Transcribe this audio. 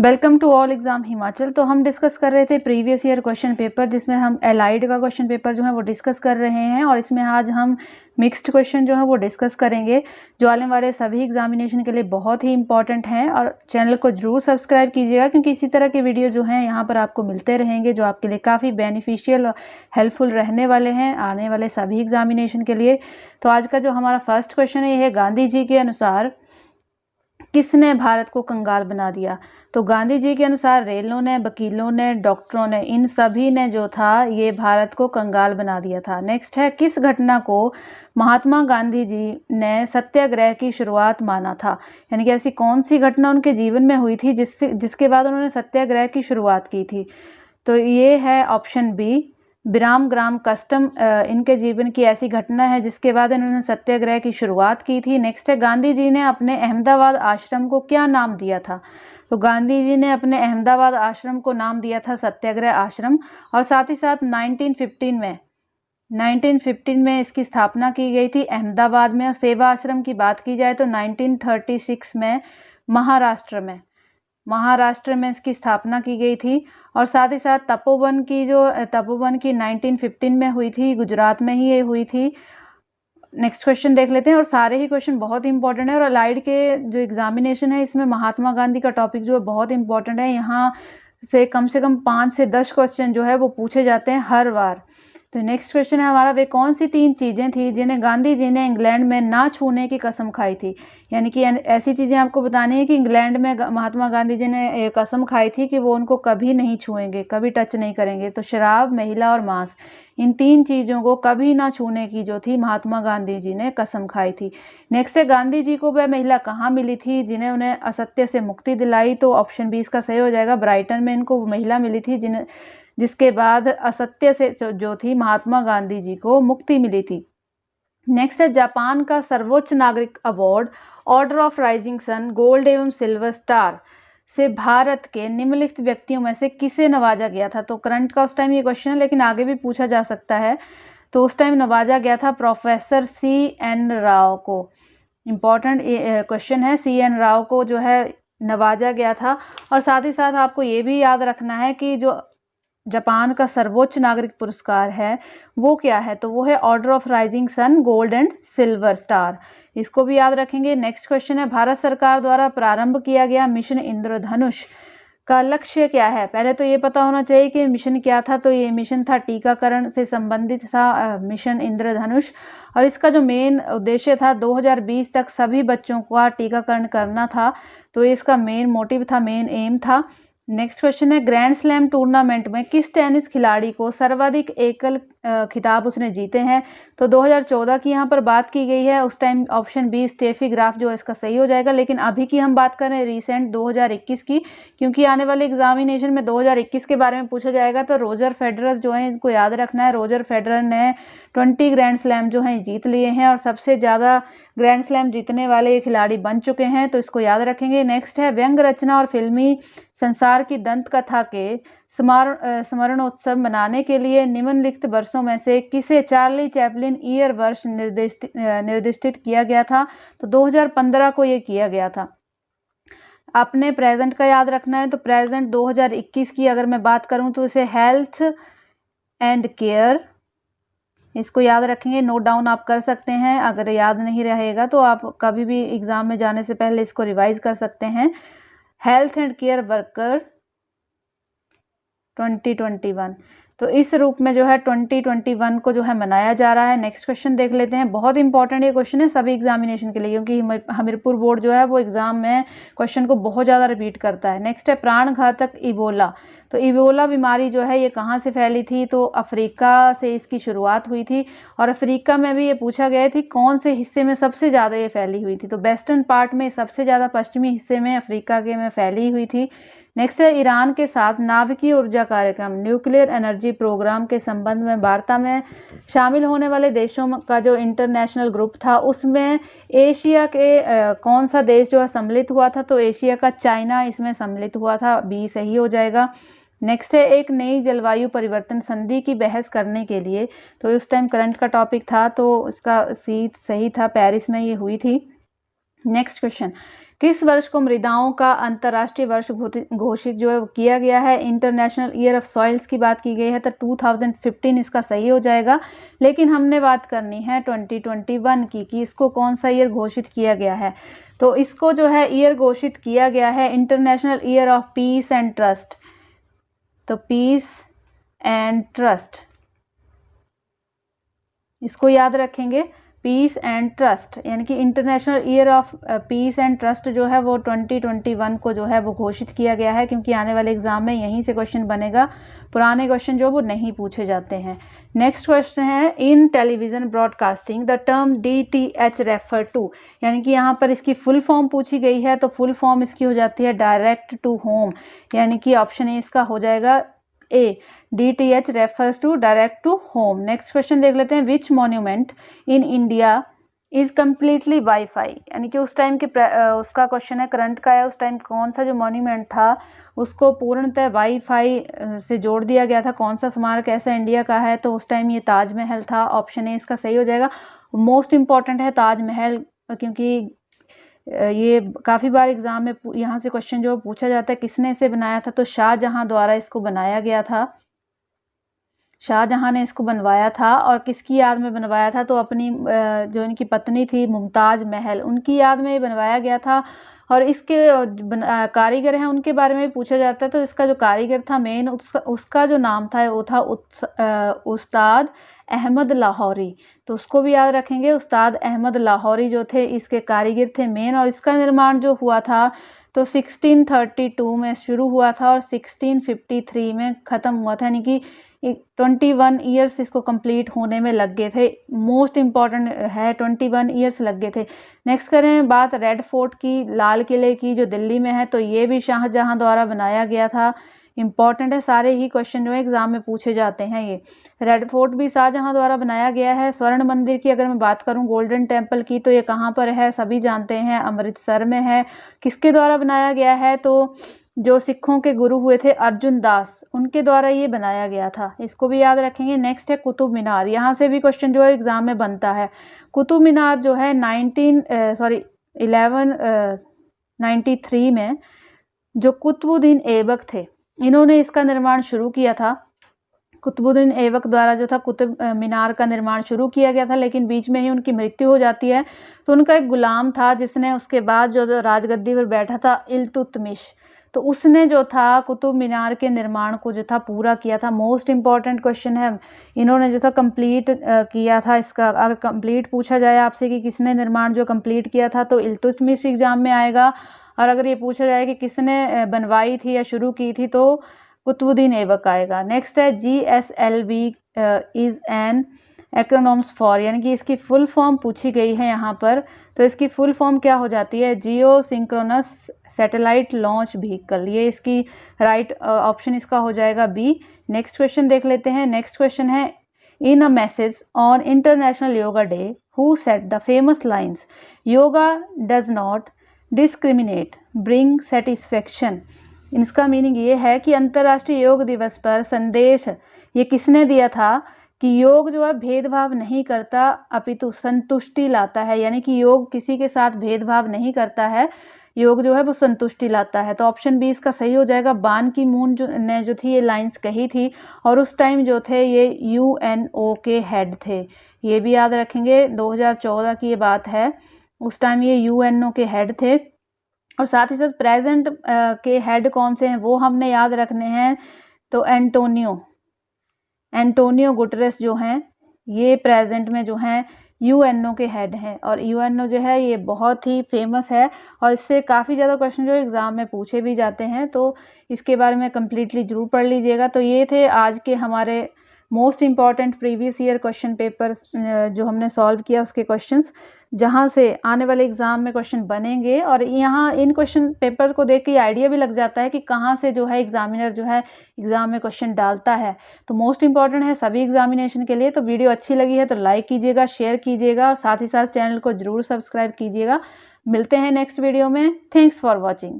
Welcome to all exam Himachal. तो हम discuss कर रहे थे प्रीवियस ईयर क्वेश्चन पेपर, जिसमें हम एलाइड का क्वेश्चन पेपर जो है वो डिस्कस कर रहे हैं, और इसमें आज हम मिक्स्ड क्वेश्चन जो है वो डिस्कस करेंगे, जो आने वाले सभी एग्जामिनेशन के लिए बहुत ही इंपॉर्टेंट हैं। और चैनल को जरूर सब्सक्राइब कीजिएगा, क्योंकि इसी तरह के वीडियो जो हैं यहाँ पर आपको मिलते रहेंगे, जो आपके लिए काफ़ी बेनिफिशियल और हेल्पफुल रहने वाले हैं आने वाले सभी एग्जामिनेशन के लिए। तो आज का जो हमारा फर्स्ट क्वेश्चन है, ये है गांधी जी के अनुसार किसने भारत को कंगाल बना दिया। तो गांधी जी के अनुसार रेलों ने, वकीलों ने, डॉक्टरों ने, इन सभी ने जो था ये भारत को कंगाल बना दिया था। नेक्स्ट है, किस घटना को महात्मा गांधी जी ने सत्याग्रह की शुरुआत माना था। यानी कि ऐसी कौन सी घटना उनके जीवन में हुई थी जिसके बाद उन्होंने सत्याग्रह की शुरुआत की थी। तो ये है ऑप्शन बी, विराम ग्राम कस्टम इनके जीवन की ऐसी घटना है जिसके बाद इन्होंने सत्याग्रह की शुरुआत की थी। नेक्स्ट है, गांधी जी ने अपने अहमदाबाद आश्रम को क्या नाम दिया था। तो गांधी जी ने अपने अहमदाबाद आश्रम को नाम दिया था सत्याग्रह आश्रम। और साथ ही साथ 1915 में इसकी स्थापना की गई थी अहमदाबाद में। और सेवा आश्रम की बात की जाए तो 1936 में महाराष्ट्र में इसकी स्थापना की गई थी। और साथ ही साथ तपोवन की 1915 में हुई थी, गुजरात में ही ये हुई थी। नेक्स्ट क्वेश्चन देख लेते हैं, और सारे ही क्वेश्चन बहुत इंपॉर्टेंट है। और अलाइड के जो एग्जामिनेशन है, इसमें महात्मा गांधी का टॉपिक जो है बहुत इंपॉर्टेंट है। यहाँ से कम 5 से 10 क्वेश्चन जो है वो पूछे जाते हैं हर बार। तो नेक्स्ट क्वेश्चन है हमारा, वे कौन सी 3 चीज़ें थी जिन्हें गांधी जी ने इंग्लैंड में ना छूने की कसम खाई थी। यानी कि ऐसी चीज़ें आपको बतानी है कि इंग्लैंड में महात्मा गांधी जी ने कसम खाई थी कि वो उनको कभी नहीं छुएंगे, कभी टच नहीं करेंगे। तो शराब, महिला और मांस, इन 3 चीज़ों को कभी ना छूने की जो थी महात्मा गांधी जी ने कसम खाई थी। नेक्स्ट है, गांधी जी को वह महिला कहाँ मिली थी जिन्हें उन्हें असत्य से मुक्ति दिलाई। तो ऑप्शन बी इसका सही हो जाएगा, ब्राइटन में इनको महिला मिली थी जिसके बाद असत्य से जो थी महात्मा गांधी जी को मुक्ति मिली थी। नेक्स्ट है, जापान का सर्वोच्च नागरिक award order of rising sun, gold एवं सिल्वर स्टार से भारत के निम्नलिखित व्यक्तियों में से किसे नवाजा गया था। तो करंट का उस टाइम ये क्वेश्चन है, लेकिन आगे भी पूछा जा सकता है। तो उस टाइम नवाजा गया था प्रोफेसर CN राव को। इम्पॉर्टेंट क्वेश्चन है, CN राव को जो है नवाजा गया था। और साथ ही साथ आपको ये भी याद रखना है कि जो जापान का सर्वोच्च नागरिक पुरस्कार है वो क्या है। तो वो है order of rising sun, gold and silver star. इसको भी याद रखेंगे। नेक्स्ट क्वेश्चन है, भारत सरकार द्वारा प्रारंभ किया गया मिशन इंद्रधनुष का लक्ष्य क्या है। पहले तो ये पता होना चाहिए कि मिशन क्या था। तो ये मिशन था टीकाकरण से संबंधित था, मिशन इंद्रधनुष। और इसका जो मेन उद्देश्य था 2020 तक सभी बच्चों का टीकाकरण करना था। तो इसका मेन मोटिव था, मेन एम था। नेक्स्ट क्वेश्चन है, ग्रैंड स्लैम टूर्नामेंट में किस टेनिस खिलाड़ी को सर्वाधिक एकल खिताब उसने जीते हैं। तो 2014 की यहाँ पर बात की गई है। उस time option B Steffi Graf जो है इसका सही हो जाएगा। लेकिन अभी की हम बात कर रहे हैं रिसेंट 2021 की, क्योंकि आने वाले एग्जामिनेशन में 2021 के बारे में पूछा जाएगा। तो रोजर फेडरर जो है, इनको याद रखना है, रोजर फेडरर ने 20 ग्रैंड स्लैम जो है जीत लिए हैं, और सबसे ज़्यादा ग्रैंड स्लैम जीतने वाले ये खिलाड़ी बन चुके हैं। तो इसको याद रखेंगे। नेक्स्ट है, व्यंग रचना और फिल्मी संसार की दंत कथा के स्मरणोत्सव मनाने के लिए निम्नलिखित वर्षों में से किसे चार्ली चैपलिन ईयर वर्ष निर्दिष्टित किया गया था। तो 2015 को ये किया गया था। अपने प्रेजेंट का याद रखना है। तो प्रेजेंट 2021 की अगर मैं बात करूं तो इसे हेल्थ एंड केयर, इसको याद रखेंगे, नोट डाउन आप कर सकते हैं। अगर याद नहीं रहेगा तो आप कभी भी एग्जाम में जाने से पहले इसको रिवाइज कर सकते हैं। हेल्थ एंड केयर वर्कर 2021, तो इस रूप में जो है 2021 को जो है मनाया जा रहा है। नेक्स्ट क्वेश्चन देख लेते हैं, बहुत इंपॉर्टेंट ये क्वेश्चन है सभी एग्जामिनेशन के लिए, क्योंकि हमीरपुर बोर्ड जो है वो एग्जाम में क्वेश्चन को बहुत ज़्यादा रिपीट करता है। नेक्स्ट है, प्राण घातक इबोला। तो इबोला बीमारी जो है ये कहाँ से फैली थी। तो अफ्रीका से इसकी शुरुआत हुई थी। और अफ्रीका में भी ये पूछा गया थी कौन से हिस्से में सबसे ज़्यादा ये फैली हुई थी। तो वेस्टर्न पार्ट में सबसे ज़्यादा पश्चिमी हिस्से में अफ्रीका के में फैली हुई थी। नेक्स्ट है, ईरान के साथ नाभिकीय ऊर्जा कार्यक्रम न्यूक्लियर एनर्जी प्रोग्राम के संबंध में वार्ता में शामिल होने वाले देशों का जो इंटरनेशनल ग्रुप था, उसमें एशिया के कौन सा देश जो है सम्मिलित हुआ था। तो एशिया का चाइना इसमें सम्मिलित हुआ था, बी सही हो जाएगा। नेक्स्ट है, एक नई जलवायु परिवर्तन संधि की बहस करने के लिए, तो उस टाइम करंट का टॉपिक था, तो उसका सी सही था, पेरिस में ये हुई थी। नेक्स्ट क्वेश्चन, किस वर्ष को मृदाओं का अंतर्राष्ट्रीय वर्ष घोषित जो है किया गया है? इंटरनेशनल ईयर ऑफ सॉइल्स की बात की गई है, तो 2015 इसका सही हो जाएगा। लेकिन हमने बात करनी है 2021 की कि इसको कौन सा ईयर घोषित किया गया है। तो इसको जो है ईयर घोषित किया गया है international year of peace and trust. तो पीस एंड ट्रस्ट, इसको याद रखेंगे, पीस एंड ट्रस्ट, यानी कि international year of peace and trust जो है वो 2021 को जो है वो घोषित किया गया है, क्योंकि आने वाले एग्जाम में यहीं से क्वेश्चन बनेगा। पुराने क्वेश्चन जो वो नहीं पूछे जाते हैं। नेक्स्ट क्वेश्चन है, in television broadcasting the term DTH refer to, यानी कि यहाँ पर इसकी फुल फॉर्म पूछी गई है, तो फुल फॉर्म इसकी हो जाती है डायरेक्ट टू होम, यानी कि ऑप्शन ए इसका हो जाएगा ए, DTH refers to direct to home। Next question देख लेते हैं, which monument in India is completely wifi, यानी कि उस टाइम के उसका क्वेश्चन है, करंट का है, उस टाइम कौन सा जो मॉन्यूमेंट था उसको पूर्णतः वाईफाई से जोड़ दिया गया था। कौन सा स्मारक ऐसा इंडिया का है? तो उस टाइम ये ताजमहल था। ऑप्शन ए इसका सही हो जाएगा। मोस्ट इंपॉर्टेंट है ताजमहल, क्योंकि ये काफ़ी बार एग्जाम में यहाँ से क्वेश्चन जो पूछा जाता है किसने इसे बनाया था, तो शाहजहां द्वारा इसको बनाया गया था। शाहजहां ने इसको बनवाया था, और किसकी याद में बनवाया था? तो अपनी जो इनकी पत्नी थी मुमताज़ महल, उनकी याद में ये बनवाया गया था। और इसके कारीगर हैं उनके बारे में भी पूछा जाता है, तो इसका जो कारीगर था मेन उसका जो नाम था वो था उस्ताद अहमद लाहौरी। तो उसको भी याद रखेंगे, उस्ताद अहमद लाहौरी जो थे इसके कारीगर थे मेन। और इसका निर्माण जो हुआ था तो 1632 में शुरू हुआ था और 1653 में ख़त्म हुआ था, यानी कि 21 ईयर्स इसको कंप्लीट होने में लग गए थे। मोस्ट इम्पॉर्टेंट है, 21 ईयर्स लग गए थे। नेक्स्ट करें बात रेड फोर्ट की, लाल किले की, जो दिल्ली में है, तो ये भी शाहजहां द्वारा बनाया गया था। इंपॉर्टेंट है, सारे ही क्वेश्चन जो है एग्जाम में पूछे जाते हैं। ये रेड फोर्ट भी शाहजहां द्वारा बनाया गया है। स्वर्ण मंदिर की अगर मैं बात करूं, गोल्डन टेम्पल की, तो ये कहाँ पर है? सभी जानते हैं, अमृतसर में है। किसके द्वारा बनाया गया है? तो जो सिखों के गुरु हुए थे अर्जुन दास, उनके द्वारा ये बनाया गया था। इसको भी याद रखेंगे। नेक्स्ट है कुतुब मीनार, यहाँ से भी क्वेश्चन जो है एग्जाम में बनता है। कुतुब मीनार जो है 1193 में जो कुतुबुद्दीन ऐबक थे, इन्होंने इसका निर्माण शुरू किया था। कुतुबुद्दीन ऐबक द्वारा जो था कुतुब मीनार का निर्माण शुरू किया गया था, लेकिन बीच में ही उनकी मृत्यु हो जाती है। तो उनका एक गुलाम था जिसने उसके बाद जो राजगद्दी पर बैठा था, इल्तुतमिश, तो उसने जो था कुतुब मीनार के निर्माण को जो था पूरा किया था। मोस्ट इम्पॉर्टेंट क्वेश्चन है, इन्होंने जो था कंप्लीट किया था। इसका अगर कंप्लीट पूछा जाए आपसे कि किसने निर्माण जो कंप्लीट किया था, तो इल्तुतमिश एग्जाम में आएगा। और अगर ये पूछा जाए कि किसने बनवाई थी या शुरू की थी, तो कुतुबुद्दीन ऐबक आएगा। नेक्स्ट है GSLV इज़ एन एक्रोनॉम्स फॉर, यानी कि इसकी फुल फॉर्म पूछी गई है यहाँ पर। तो इसकी फुल फॉर्म क्या हो जाती है? जियो सिंक्रोनस सैटेलाइट लॉन्च व्हीकल। ये इसकी राइट ऑप्शन इसका हो जाएगा बी। नेक्स्ट क्वेश्चन देख लेते हैं। नेक्स्ट क्वेश्चन है, in a message on International Yoga Day who said the famous lines, yoga does not discriminate bring satisfaction. इसका मीनिंग ये है कि अंतर्राष्ट्रीय योग दिवस पर संदेश ये किसने दिया था कि योग जो है भेदभाव नहीं करता अपितु संतुष्टि लाता है, यानी कि योग किसी के साथ भेदभाव नहीं करता है, योग जो है वो संतुष्टि लाता है। तो ऑप्शन बी इसका सही हो जाएगा। बान की मून जो थी ये लाइंस कही थी, और उस टाइम जो थे ये UNO के हेड थे। ये भी याद रखेंगे, 2014 की ये बात है। उस टाइम ये UNO के हेड थे। और साथ ही साथ प्रेजेंट के हेड कौन से हैं वो हमने याद रखने हैं। तो एंटोनियो गुटरेस जो हैं, ये प्रेजेंट में जो हैं UNO के हेड हैं। और UNO जो है ये बहुत ही फेमस है, और इससे काफ़ी ज़्यादा क्वेश्चन जो एग्ज़ाम में पूछे भी जाते हैं। तो इसके बारे में कम्प्लीटली ज़रूर पढ़ लीजिएगा। तो ये थे आज के हमारे most important previous year question paper जो हमने सॉल्व किया, उसके क्वेश्चंस, जहाँ से आने वाले एग्ज़ाम में क्वेश्चन बनेंगे। और यहाँ इन क्वेश्चन पेपर को देख के आइडिया भी लग जाता है कि कहाँ से जो है एग्जामिनर जो है एग्ज़ाम में क्वेश्चन डालता है। तो मोस्ट इंपॉर्टेंट है सभी एग्जामिनेशन के लिए। तो वीडियो अच्छी लगी है तो लाइक कीजिएगा, शेयर कीजिएगा, और साथ ही साथ चैनल को ज़रूर सब्सक्राइब कीजिएगा। मिलते हैं नेक्स्ट वीडियो में। Thanks for watching.